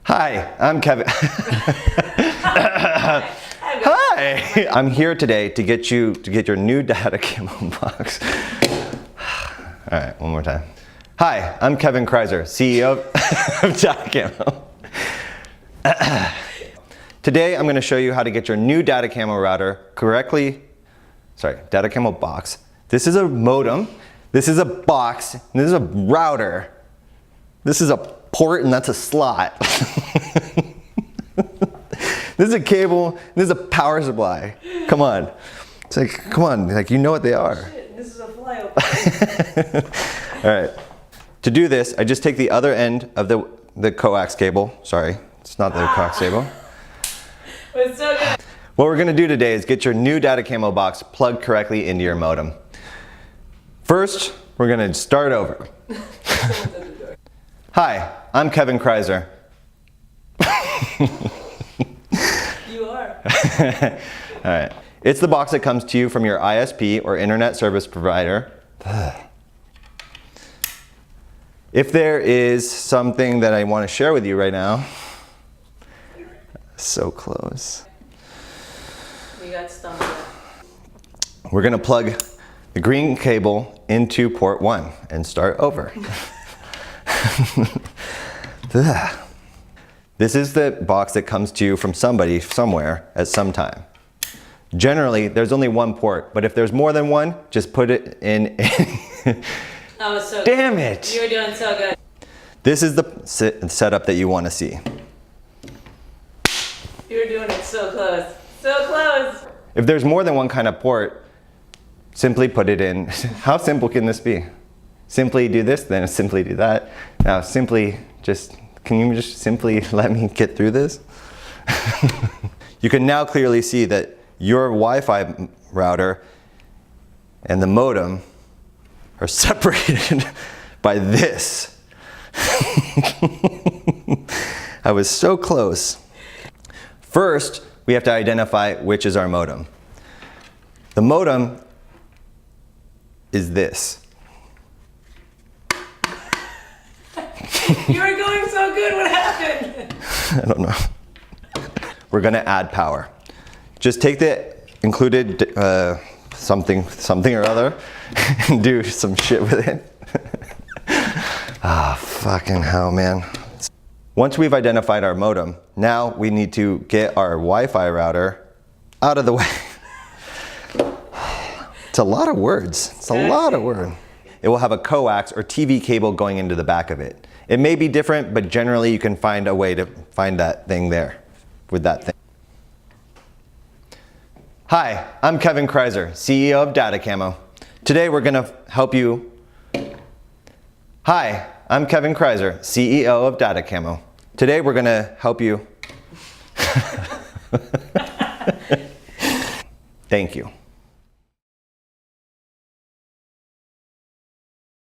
Hi, I'm Kevin. Hi, I'm here today to get your new Datacamo box. All right, one more time. Hi, I'm Kevin Krieser, CEO of Datacamo. Today, I'm going to show you how to get your new Datacamo router Datacamo box. This is a modem. This is a box. And this is a router. This is a port, and that's a slot. This is a cable. This is a power supply. Come on. It's like, come on. Like, you know what they are. Shit, this is a flyover. All right. To do this, I just take the other end of the coax cable. Sorry, it's not the coax cable. It's so good. What we're going to do today is get your new Datacamo box plugged correctly into your modem. First, we're going to start over. Hi, I'm Kevin Krieser. You are. All right. It's the box that comes to you from your ISP or internet service provider. If there is something that I want to share with you right now, so close. We got stumbled. We're going to plug the green cable into port 1 and start over. This is the box that comes to you from somebody somewhere at some time. Generally, there's only one port, but if there's more than one, just put it in. That was so Damn good. it! You were doing so good. This is the setup that you want to see. You were doing it so close. So close. If there's more than one kind of port, simply put it in. How simple can this be? Simply do this, then simply do that. Now can you just simply let me get through this? You can now clearly see that your Wi-Fi router and the modem are separated by this. I was so close. First, we have to identify which is our modem. The modem is this. You were going so good. What happened? I don't know. We're going to add power. Just take the included something or other and do some shit with it. Ah, fucking hell, man. Once we've identified our modem, now we need to get our Wi-Fi router out of the way. It's a lot of words. It's a lot of words. It will have a coax or TV cable going into the back of it. It may be different, but generally you can find a way to find that thing there with that thing. Hi, I'm Kevin Krieser, CEO of Datacamo. Today we're going to help you. Hi, I'm Kevin Krieser, CEO of Datacamo. Today we're going to help you. Thank you.